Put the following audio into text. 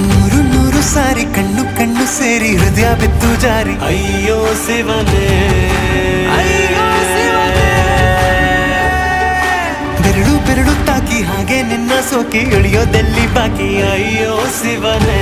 ನೂರು ನೂರು ಸಾರಿ ಕಣ್ಣು ಕಣ್ಣು ಸೇರಿ ಹೃದಯ ಬಿತ್ತು ಜಾರಿ ಅಯ್ಯೋ ಶಿವನೇ, ಬೆರಳು ಬೆರಳು ತಾಕಿ ಹಾಗೆ ನಿನ್ನ ಸೋಕಿ ಇಳಿಯೋದೆಲ್ಲಿ ಬಾಕಿ ಅಯ್ಯೋ ಶಿವನೇ.